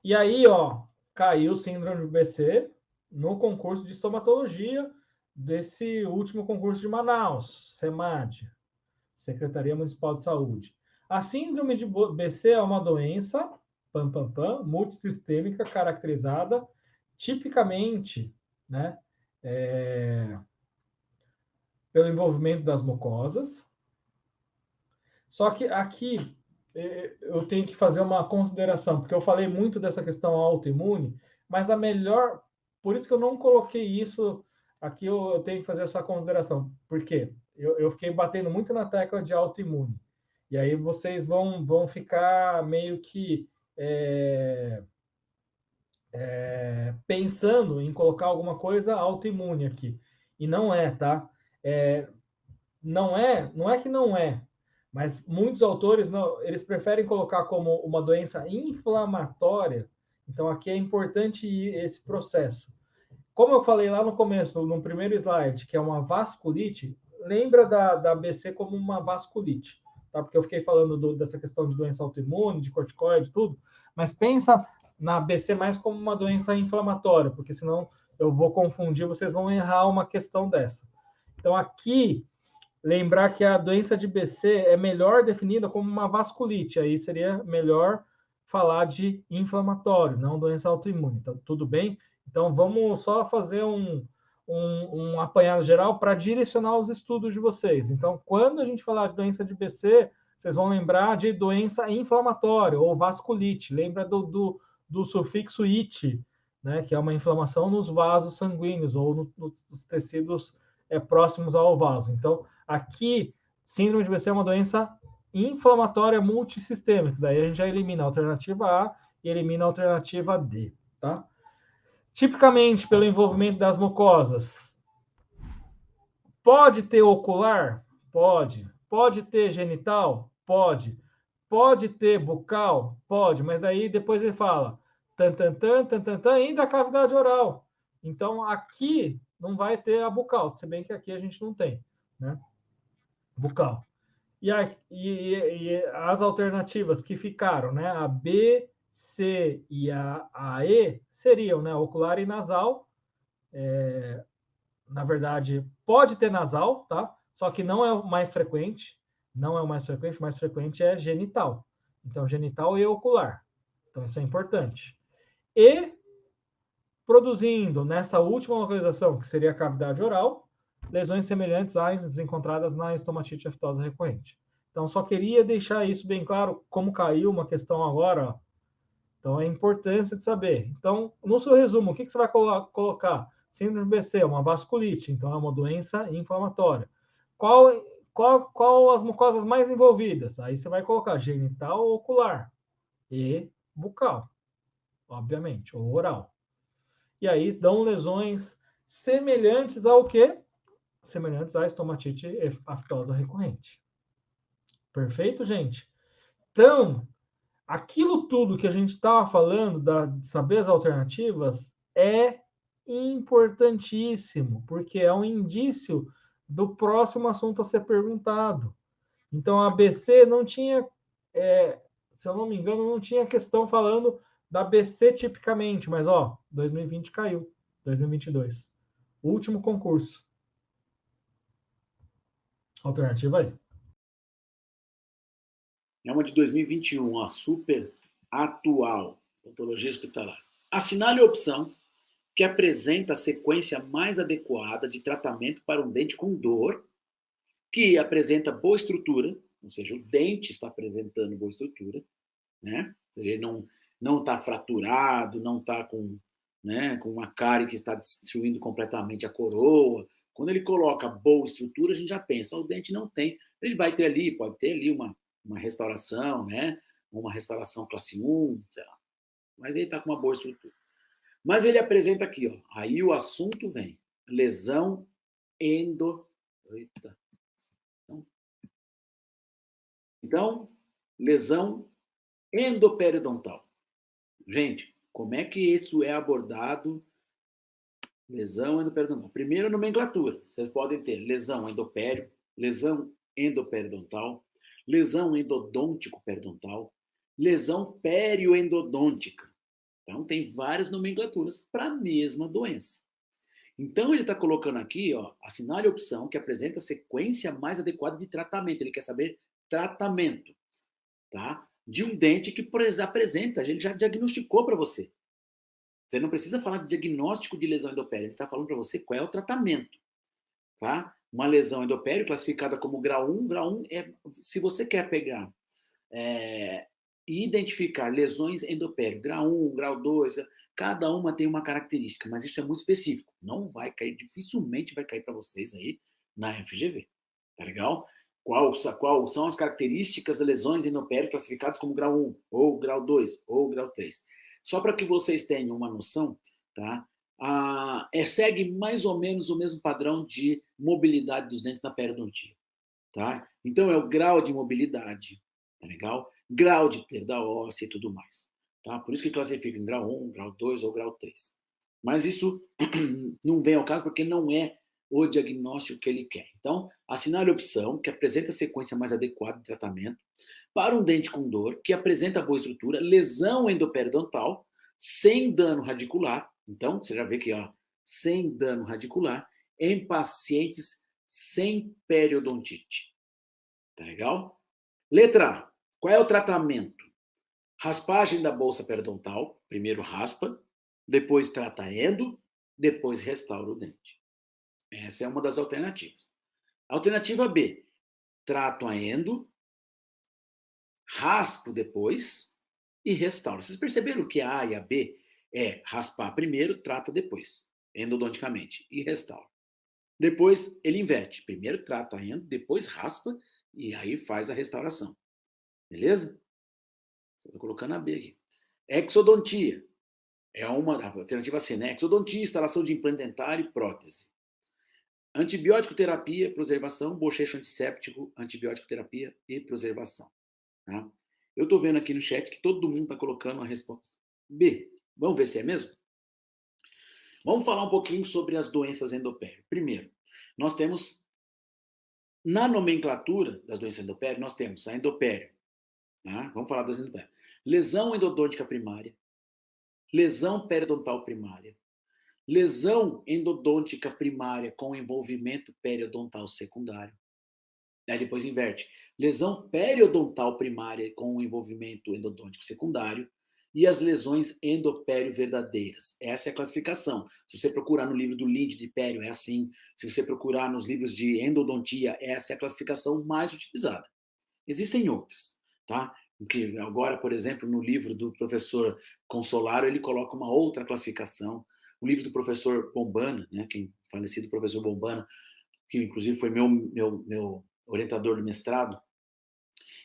E aí, ó, caiu síndrome de BC no concurso de estomatologia desse último concurso de Manaus, SEMAD, Secretaria Municipal de Saúde. A síndrome de BC é uma doença, multissistêmica, caracterizada tipicamente, né, pelo envolvimento das mucosas. Só que aqui eu tenho que fazer uma consideração, porque eu falei muito dessa questão autoimune, mas a melhor. Por isso que eu não coloquei isso aqui, eu tenho que fazer essa consideração. Por quê? Eu fiquei batendo muito na tecla de autoimune. E aí vocês vão ficar meio que pensando em colocar alguma coisa autoimune aqui. E não é, tá? É, não é que não é, mas muitos autores não, eles preferem colocar como uma doença inflamatória. Então aqui é importante esse processo. Como eu falei lá no começo, no primeiro slide, que é uma vasculite, lembra da BC como uma vasculite, tá? Porque eu fiquei falando dessa questão de doença autoimune, de corticoide, tudo, mas pensa na BC mais como uma doença inflamatória, porque senão eu vou confundir, vocês vão errar uma questão dessa. Então aqui lembrar que a doença de BC é melhor definida como uma vasculite, aí seria melhor falar de inflamatório, não doença autoimune. Então, tudo bem? Então, vamos só fazer um apanhado geral para direcionar os estudos de vocês. Então, quando a gente falar de doença de BC, vocês vão lembrar de doença inflamatória ou vasculite. Lembra do sufixo "ite", né, que é uma inflamação nos vasos sanguíneos ou nos tecidos próximos ao vaso. Então, aqui, síndrome de BC é uma doença inflamatória multissistêmica. Daí a gente já elimina a alternativa A e elimina a alternativa D, tá? Tipicamente, pelo envolvimento das mucosas, pode ter ocular? Pode. Pode ter genital? Pode. Pode ter bucal? Pode, mas daí depois ele fala ainda a cavidade oral. Então, aqui não vai ter a bucal, se bem que aqui a gente não tem, né? Bucal. E as alternativas que ficaram, né? A B, C e a E seriam, né? Ocular e nasal. Na verdade, pode ter nasal, tá? Só que não é o mais frequente. Não é o mais frequente é genital. Então, genital e ocular. Então, isso é importante. E produzindo nessa última localização, que seria a cavidade oral, lesões semelhantes às encontradas na estomatite aftosa recorrente. Então, só queria deixar isso bem claro, como caiu uma questão agora, ó. Então, é importância de saber. Então, no seu resumo, o que você vai colocar? Síndrome BC, uma vasculite, então é uma doença inflamatória. Qual as mucosas mais envolvidas? Aí você vai colocar genital ou ocular e bucal, obviamente, ou oral. E aí dão lesões semelhantes ao quê? Semelhantes à estomatite aftosa recorrente. Perfeito, gente? Então, aquilo tudo que a gente estava falando, de saber as alternativas, é importantíssimo, porque é um indício do próximo assunto a ser perguntado. Então, a ABC não tinha, se eu não me engano, não tinha questão falando da ABC tipicamente, mas, ó, 2020 caiu, 2022. Último concurso. Alternativa aí. É uma de 2021, ó, super atual. Odontologia hospitalar. Assinale a opção que apresenta a sequência mais adequada de tratamento para um dente com dor, que apresenta boa estrutura, ou seja, o dente está apresentando boa estrutura, né? Ou seja, ele não está fraturado, não está com, né, com uma cárie que está destruindo completamente a coroa. Quando ele coloca boa estrutura, a gente já pensa, o dente não tem. Ele vai ter ali, pode ter ali uma restauração, né? Uma restauração classe 1, sei lá. Mas ele está com uma boa estrutura. Mas ele apresenta aqui, ó, aí o assunto vem. Lesão endo... Eita. Então, lesão endoperiodontal. Gente, como é que isso é abordado? Lesão endoperiodontal. Primeiro, nomenclatura. Vocês podem ter lesão endopério, lesão endoperiodontal, lesão endodôntico-periodontal, lesão perioendodôntica. Então, tem várias nomenclaturas para a mesma doença. Então, ele está colocando aqui, ó, assinale a opção que apresenta a sequência mais adequada de tratamento. Ele quer saber tratamento, tá? De um dente que, por exemplo, apresenta, ele já diagnosticou para você. Você não precisa falar de diagnóstico de lesão endopério, ele está falando para você qual é o tratamento, tá? Uma lesão endopério classificada como grau 1 é, se você quer pegar e identificar lesões endopério, grau 1, grau 2, cada uma tem uma característica, mas isso é muito específico. Não vai cair, dificilmente vai cair para vocês aí na FGV, tá legal? Qual são as características das lesões endopério classificadas como grau 1, ou grau 2, ou grau 3? Só para que vocês tenham uma noção, tá? Segue mais ou menos o mesmo padrão de mobilidade dos dentes na periodontia, tá? Então, é o grau de mobilidade, tá legal? Grau de perda óssea e tudo mais, tá? Por isso que classifica em grau 1, grau 2 ou grau 3. Mas isso não vem ao caso porque não é o diagnóstico que ele quer. Então, assinale a opção que apresenta a sequência mais adequada de tratamento para um dente com dor, que apresenta boa estrutura, lesão endoperiodontal, sem dano radicular. Então, você já vê que, ó, sem dano radicular, em pacientes sem periodontite. Tá legal? Letra A. Qual é o tratamento? Raspagem da bolsa periodontal. Primeiro raspa, depois trata endo, depois restaura o dente. Essa é uma das alternativas. Alternativa B. Trato a endo, raspo depois e restauro. Vocês perceberam que a A e a B é raspar primeiro, trata depois, endodonticamente, e restaura. Depois ele inverte. Primeiro trata a endo, depois raspa e aí faz a restauração. Beleza? Estou colocando a B aqui. Exodontia. É uma alternativa C, né? Exodontia, instalação de implante dentário e prótese. Antibiótico terapia, preservação, bochecho antisséptico, antibiótico terapia e preservação. Tá? Eu estou vendo aqui no chat que todo mundo está colocando a resposta B. Vamos ver se é mesmo? Vamos falar um pouquinho sobre as doenças endopério. Primeiro, nós temos, na nomenclatura das doenças endopério, nós temos a endopério. Tá? Vamos falar das endopério. Lesão endodôntica primária, lesão periodontal primária, lesão endodôntica primária com envolvimento periodontal secundário. Aí depois inverte. Lesão periodontal primária com envolvimento endodôntico secundário e as lesões endopério verdadeiras. Essa é a classificação. Se você procurar no livro do Lind de pério, é assim. Se você procurar nos livros de endodontia, essa é a classificação mais utilizada. Existem outras, tá? Porque agora, por exemplo, no livro do professor Consolaro, ele coloca uma outra classificação. O livro do professor Bombana, né, falecido professor Bombana, que inclusive foi meu orientador do mestrado,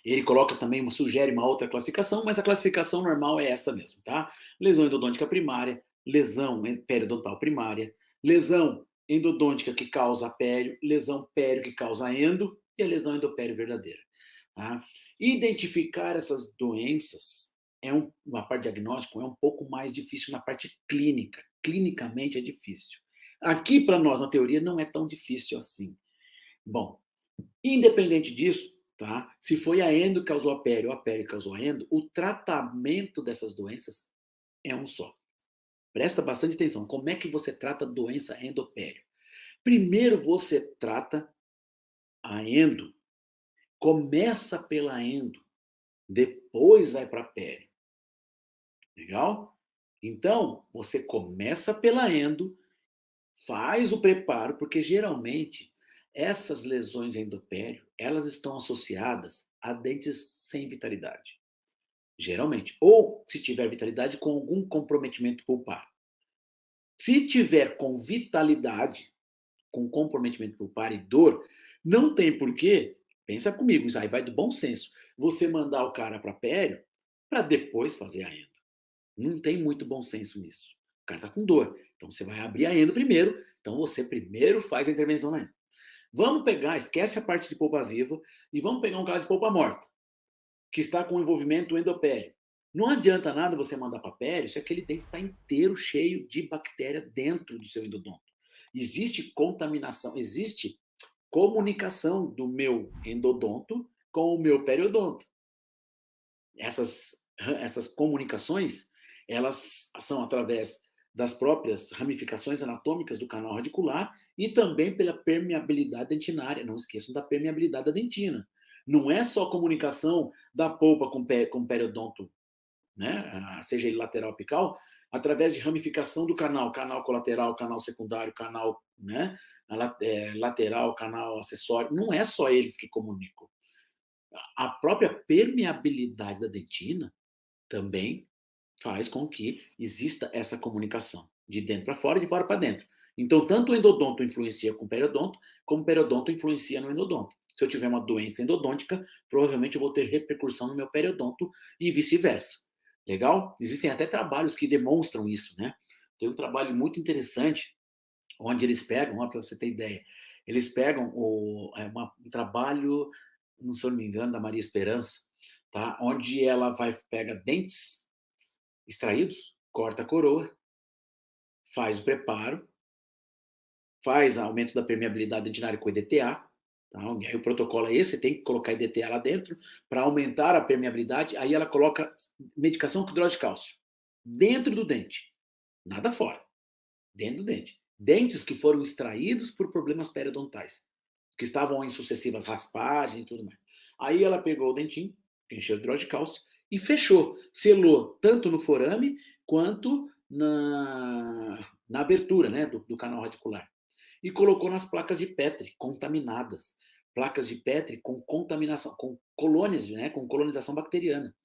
ele coloca também, sugere uma outra classificação, mas a classificação normal é essa mesmo, tá? Lesão endodôntica primária, lesão periodontal primária, lesão endodôntica que causa pério, lesão pério que causa endo e a lesão endopério verdadeira. Tá? Identificar essas doenças uma parte diagnóstica é um pouco mais difícil na parte clínica. Clinicamente é difícil. Aqui, para nós, na teoria, não é tão difícil assim. Bom, independente disso, tá? Se foi a endo que causou a pério ou a pério que causou a endo, o tratamento dessas doenças é um só. Presta bastante atenção. Como é que você trata a doença endopério? Primeiro você trata a endo. Começa pela endo, depois vai para a pério. Legal? Então, você começa pela endo, faz o preparo, porque geralmente essas lesões endopério, elas estão associadas a dentes sem vitalidade. Geralmente. Ou, se tiver vitalidade, com algum comprometimento pulpar. Se tiver com vitalidade, com comprometimento pulpar e dor, não tem porquê, pensa comigo, isso aí vai do bom senso, você mandar o cara para pério para depois fazer a endo. Não tem muito bom senso nisso. O cara está com dor. Então você vai abrir a endo primeiro. Então você primeiro faz a intervenção na endo. Vamos pegar, esquece a parte de polpa viva e vamos pegar um caso de polpa morta, que está com envolvimento endopério. Não adianta nada você mandar para pério se aquele dente está inteiro cheio de bactéria dentro do seu endodonto. Existe contaminação, existe comunicação do meu endodonto com o meu periodonto. Essas comunicações Elas são através das próprias ramificações anatômicas do canal radicular e também pela permeabilidade dentinária. Não esqueçam da permeabilidade da dentina. Não é só comunicação da polpa com o periodonto, né? Seja ele lateral ou apical, através de ramificação do canal, canal colateral, canal secundário, canal, né? Lateral, canal acessório. Não é só eles que comunicam. A própria permeabilidade da dentina também faz com que exista essa comunicação de dentro para fora e de fora para dentro. Então, tanto o endodonto influencia com o periodonto, como o periodonto influencia no endodonto. Se eu tiver uma doença endodôntica, provavelmente eu vou ter repercussão no meu periodonto e vice-versa. Legal? Existem até trabalhos que demonstram isso, né? Tem um trabalho muito interessante, onde eles pegam, para você ter ideia, eles pegam um trabalho, não se eu não me engano, da Maria Esperança, tá? Onde ela pega dentes extraídos, corta a coroa, faz o preparo, faz aumento da permeabilidade dentinária com EDTA, tá? Aí o protocolo é esse, você tem que colocar EDTA lá dentro para aumentar a permeabilidade, aí ela coloca medicação com hidrólise de cálcio dentro do dente, nada fora, dentro do dente. Dentes que foram extraídos por problemas periodontais, que estavam em sucessivas raspagens e tudo mais. Aí ela pegou o dentinho, encheu de hidrólise de cálcio e fechou, selou tanto no forame quanto na abertura, né, do canal radicular. E colocou nas placas de Petri contaminadas. Placas de Petri com contaminação, com colônias, né, com colonização bacteriana,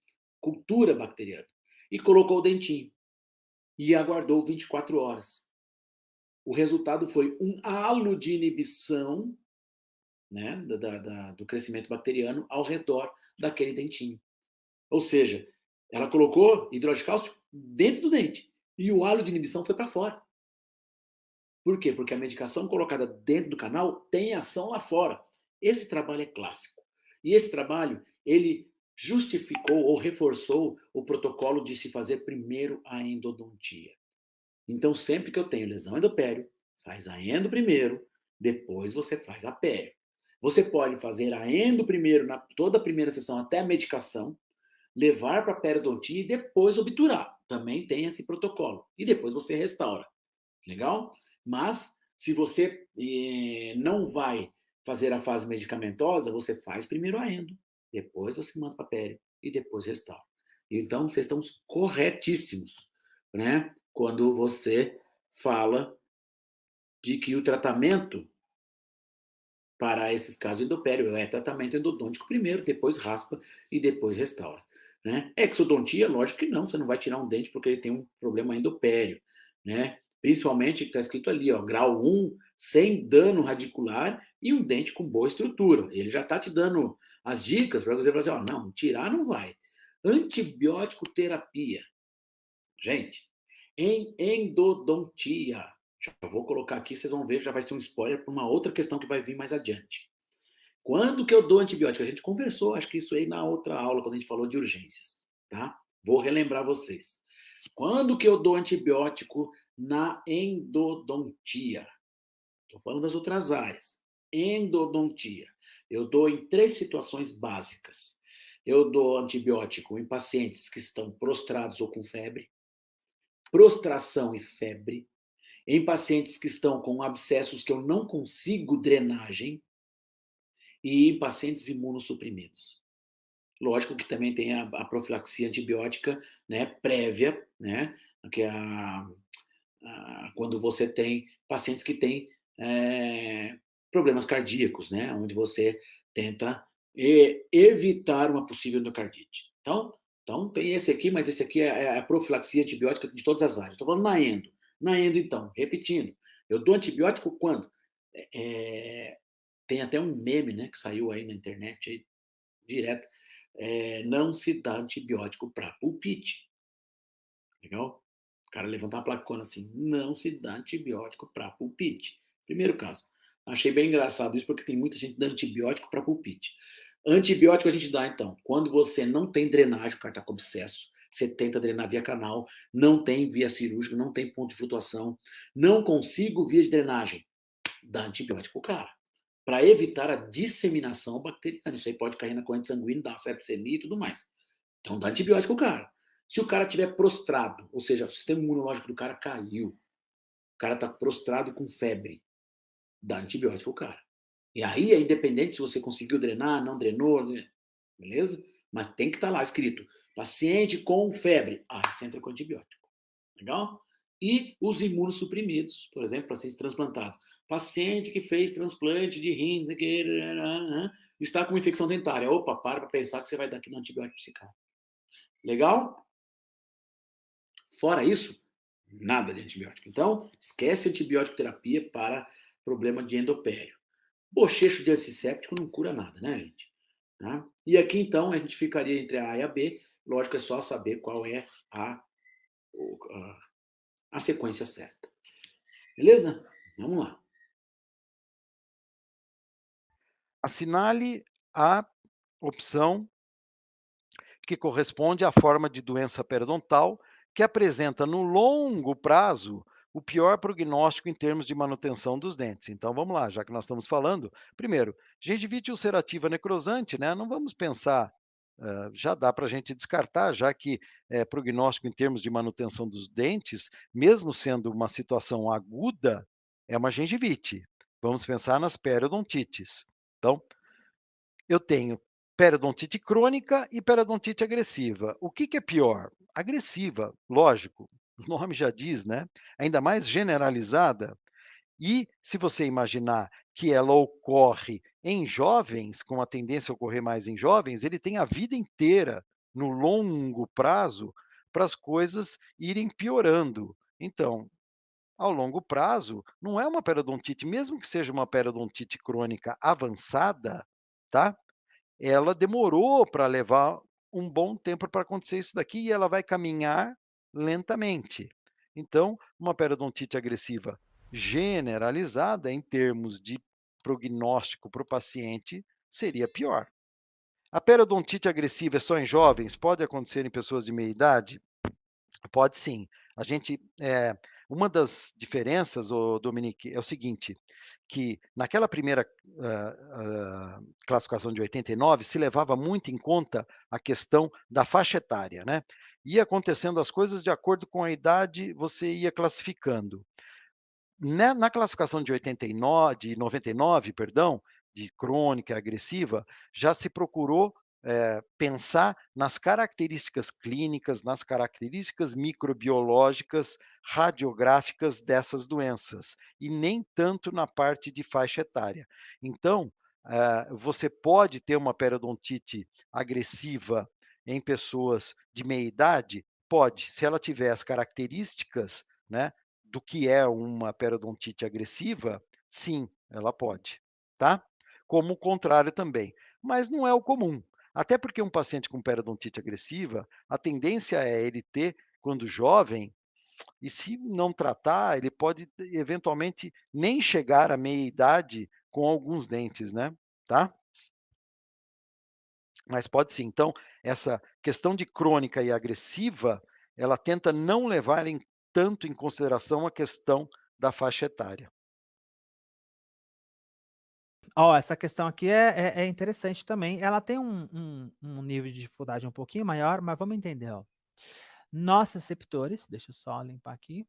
cultura bacteriana. E colocou o dentinho. E aguardou 24 horas. O resultado foi um halo de inibição, né, do crescimento bacteriano ao redor daquele dentinho. Ou seja, ela colocou hidrólise de cálcio dentro do dente e o halo de inibição foi para fora. Por quê? Porque a medicação colocada dentro do canal tem ação lá fora. Esse trabalho é clássico. E esse trabalho, ele justificou ou reforçou o protocolo de se fazer primeiro a endodontia. Então, sempre que eu tenho lesão endopério, faz a endo primeiro, depois você faz a pério. Você pode fazer a endo primeiro, na toda a primeira sessão, até a medicação, levar para a periodontia e depois obturar. Também tem esse protocolo. E depois você restaura. Legal? Mas, se você não vai fazer a fase medicamentosa, você faz primeiro a endo, depois você manda para a pério e depois restaura. Então, vocês estão corretíssimos, né? Quando você fala de que o tratamento para esses casos de endopério é tratamento endodôntico primeiro, depois raspa e depois restaura. Né? Exodontia, lógico que não, você não vai tirar um dente porque ele tem um problema endopério, né? Principalmente que está escrito ali, ó, grau 1, sem dano radicular e um dente com boa estrutura. Ele já está te dando as dicas para você falar assim, ó, não, tirar não vai. Antibiótico terapia. Gente, em endodontia, já vou colocar aqui, vocês vão ver, já vai ser um spoiler para uma outra questão que vai vir mais adiante. Quando que eu dou antibiótico? A gente conversou, acho que isso aí na outra aula, quando a gente falou de urgências, tá? Vou relembrar vocês. Quando que eu dou antibiótico na endodontia? Estou falando das outras áreas. Endodontia. Eu dou em 3 situações básicas. Eu dou antibiótico em pacientes que estão prostrados ou com febre, prostração e febre, em pacientes que estão com abscessos que eu não consigo drenagem e em pacientes imunossuprimidos. Lógico que também tem a profilaxia antibiótica, né, prévia, né, que é quando você tem pacientes que têm problemas cardíacos, né, onde você tenta evitar uma possível endocardite. Então, tem esse aqui, mas esse aqui é a profilaxia antibiótica de todas as áreas. Estou falando na endo. Na endo, então, repetindo, eu dou antibiótico quando? Tem até um meme, né, que saiu aí na internet, aí, direto. Não se dá antibiótico para pulpite. Legal? O cara levanta uma placona assim, não se dá antibiótico para pulpite. Primeiro caso. Achei bem engraçado isso, porque tem muita gente dando antibiótico para pulpite. Antibiótico a gente dá, então, quando você não tem drenagem, o cara está com abscesso, você tenta drenar via canal, não tem via cirúrgica, não tem ponto de flutuação, não consigo via de drenagem, dá antibiótico pro cara, para evitar a disseminação bacteriana. Isso aí pode cair na corrente sanguínea, dar septicemia e tudo mais. Então dá antibiótico pro cara. Se o cara estiver prostrado, ou seja, o sistema imunológico do cara caiu, o cara está prostrado e com febre, dá antibiótico ao cara. E aí é independente se você conseguiu drenar, não drenou, beleza? Mas tem que estar lá escrito, paciente com febre, você entra com antibiótico. Legal? E os imunossuprimidos, por exemplo, paciente transplantado. Paciente que fez transplante de rins, está com uma infecção dentária. Opa, para pensar que você vai dar aqui no antibiótico psicário. Legal? Fora isso, nada de antibiótico. Então, esquece antibiótico terapia para problema de endopério. Bochecho de antisséptico não cura nada, né, gente? Tá? E aqui, então, a gente ficaria entre a A e a B. Lógico, é só saber qual é a sequência certa. Beleza? Vamos lá. Assinale a opção que corresponde à forma de doença periodontal que apresenta no longo prazo o pior prognóstico em termos de manutenção dos dentes. Então vamos lá, já que nós estamos falando, primeiro, gengivite ulcerativa necrosante, né? Não vamos pensar, já dá para a gente descartar, já que prognóstico em termos de manutenção dos dentes, mesmo sendo uma situação aguda, é uma gengivite. Vamos pensar nas periodontites. Então, eu tenho periodontite crônica e periodontite agressiva. O que é pior? Agressiva, lógico, o nome já diz, né? Ainda mais generalizada. E se você imaginar que ela ocorre em jovens, com a tendência a ocorrer mais em jovens, ele tem a vida inteira, no longo prazo, para as coisas irem piorando. Então, ao longo prazo, não é uma periodontite, mesmo que seja uma periodontite crônica avançada, tá? Ela demorou para levar um bom tempo para acontecer isso daqui e ela vai caminhar lentamente. Então, uma periodontite agressiva generalizada, em termos de prognóstico para o paciente, seria pior. A periodontite agressiva é só em jovens? Pode acontecer em pessoas de meia idade? Pode sim. A gente, uma das diferenças, Dominique, é o seguinte, que naquela primeira classificação de 89 se levava muito em conta a questão da faixa etária, né? Ia acontecendo as coisas de acordo com a idade, você ia classificando. Na classificação de 89, de 99, perdão, de crônica e agressiva, já se procurou pensar nas características clínicas, nas características microbiológicas, radiográficas dessas doenças, e nem tanto na parte de faixa etária. Então, você pode ter uma periodontite agressiva em pessoas de meia idade? Pode, se ela tiver as características, né, do que é uma periodontite agressiva, sim, ela pode, tá? Como o contrário também, mas não é o comum. Até porque um paciente com periodontite agressiva, a tendência é ele ter, quando jovem, e se não tratar, ele pode eventualmente nem chegar à meia-idade com alguns dentes, né? Tá? Mas pode sim. Então, essa questão de crônica e agressiva, ela tenta não levar tanto em consideração a questão da faixa etária. Ó, essa questão aqui é interessante também. Ela tem um nível de dificuldade um pouquinho maior, mas vamos entender, ó. Nociceptores, deixa eu só limpar aqui.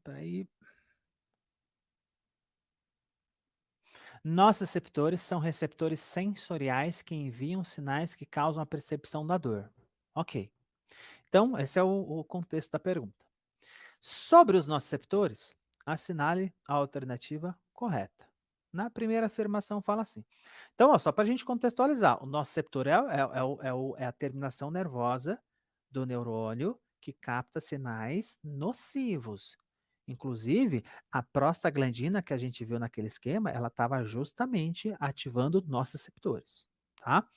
Peraí. Nociceptores são receptores sensoriais que enviam sinais que causam a percepção da dor. Ok. Então, esse é o contexto da pergunta. Sobre os nociceptores, assinale a alternativa correta. Na primeira afirmação fala assim. Então, ó, só para a gente contextualizar, o nociceptor é a terminação nervosa do neurônio que capta sinais nocivos. Inclusive, a prostaglandina que a gente viu naquele esquema, ela estava justamente ativando nossos receptores, tá?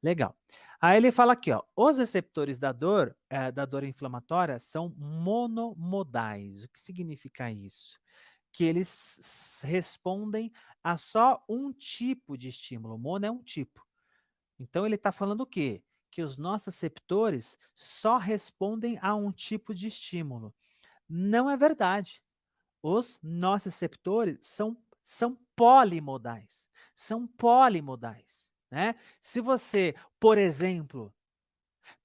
Legal. Aí ele fala aqui, ó, os receptores da dor inflamatória são monomodais. O que significa isso? Que eles respondem a só um tipo de estímulo. Mono é um tipo. Então ele está falando o quê? Que os nossos receptores só respondem a um tipo de estímulo. Não é verdade. Os nociceptores são polimodais. São polimodais, né? Se você, por exemplo,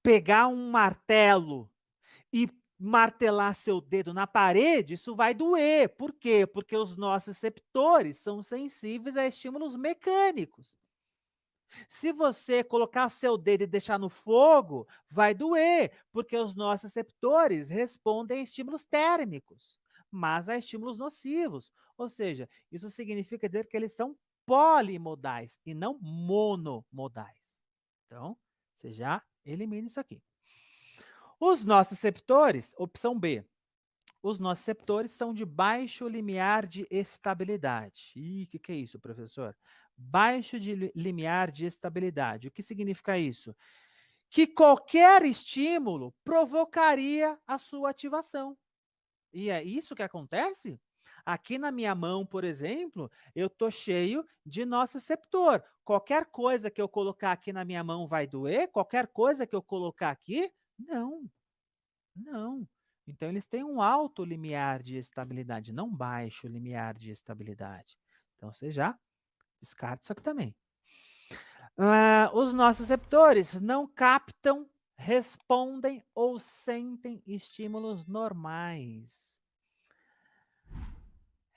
pegar um martelo e martelar seu dedo na parede, isso vai doer. Por quê? Porque os nossos receptores são sensíveis a estímulos mecânicos. Se você colocar seu dedo e deixar no fogo, vai doer, porque os nossos receptores respondem a estímulos térmicos, mas a estímulos nocivos. Ou seja, isso significa dizer que eles são polimodais e não monomodais. Então, você já elimina isso aqui. Os nossos receptores, opção B, os nossos receptores são de baixo limiar de excitabilidade. Ih, o que é isso, professor? Baixo limiar de excitabilidade. O que significa isso? Que qualquer estímulo provocaria a sua ativação. E é isso que acontece? Aqui na minha mão, por exemplo, eu estou cheio de nociceptor. Qualquer coisa que eu colocar aqui na minha mão vai doer? Qualquer coisa que eu colocar aqui? Não, não. Então, eles têm um alto limiar de estabilidade, não baixo limiar de estabilidade. Então, você já descarta isso aqui também. Os nossos receptores não captam, respondem ou sentem estímulos normais.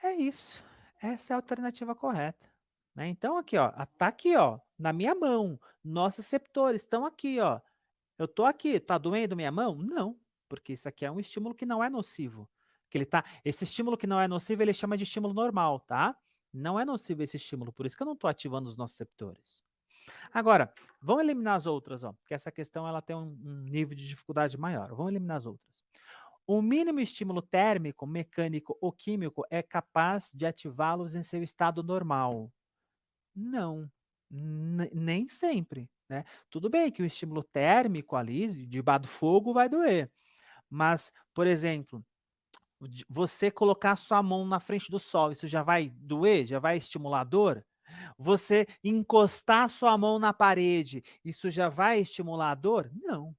É isso. Essa é a alternativa correta. Né? Então, aqui, ó, tá aqui, ó, na minha mão. Nossos receptores estão aqui, ó. Eu tô aqui, tá doendo minha mão? Não, porque isso aqui é um estímulo que não é nocivo. Esse estímulo que não é nocivo, ele chama de estímulo normal, tá? Não é nocivo esse estímulo, por isso que eu não estou ativando os nossos receptores. Agora, vamos eliminar as outras, ó, porque essa questão ela tem um nível de dificuldade maior. Vamos eliminar as outras. O mínimo estímulo térmico, mecânico ou químico é capaz de ativá-los em seu estado normal. Não, nem sempre, né? Tudo bem que o estímulo térmico ali, debaixo do fogo, vai doer. Mas, por exemplo, você colocar sua mão na frente do sol, isso já vai doer? Já vai estimular a dor? Você encostar sua mão na parede, isso já vai estimular a dor? Não.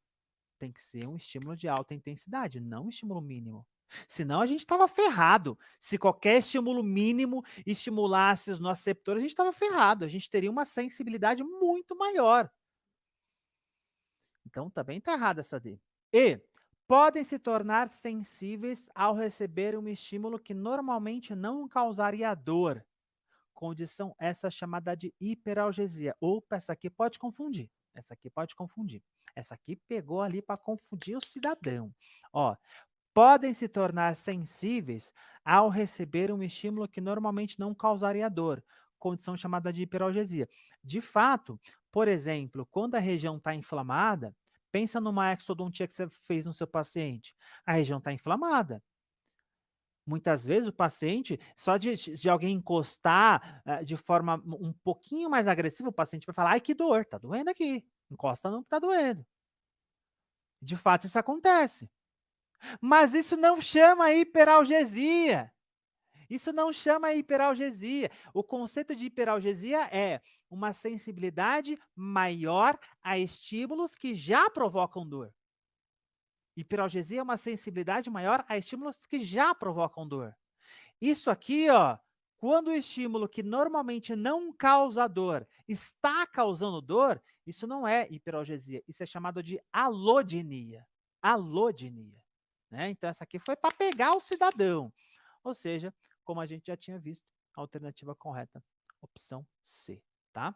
Tem que ser um estímulo de alta intensidade, não um estímulo mínimo. Senão a gente estava ferrado. Se qualquer estímulo mínimo estimulasse os nossos receptores, a gente estava ferrado. A gente teria uma sensibilidade muito maior. Então também está errada essa D. E podem se tornar sensíveis ao receber um estímulo que normalmente não causaria dor. Condição essa chamada de hiperalgesia. Opa, essa aqui pode confundir. Essa aqui pode confundir. Essa aqui pegou ali para confundir o cidadão. Ó, podem se tornar sensíveis ao receber um estímulo que normalmente não causaria dor, condição chamada de hiperalgesia. De fato, por exemplo, quando a região está inflamada, pensa numa exodontia que você fez no seu paciente. A região está inflamada. Muitas vezes o paciente, só de alguém encostar de forma um pouquinho mais agressiva, o paciente vai falar, ai que dor, tá doendo aqui. Encosta não que tá doendo. De fato, isso acontece. Mas isso não chama hiperalgesia. Isso não chama hiperalgesia. O conceito de hiperalgesia é uma sensibilidade maior a estímulos que já provocam dor. Hiperalgesia é uma sensibilidade maior a estímulos que já provocam dor. Isso aqui, ó, quando o estímulo que normalmente não causa dor está causando dor, isso não é hiperalgesia, isso é chamado de alodinia. Alodinia. Né? Então, essa aqui foi para pegar o cidadão. Ou seja, como a gente já tinha visto, a alternativa correta, opção C, tá?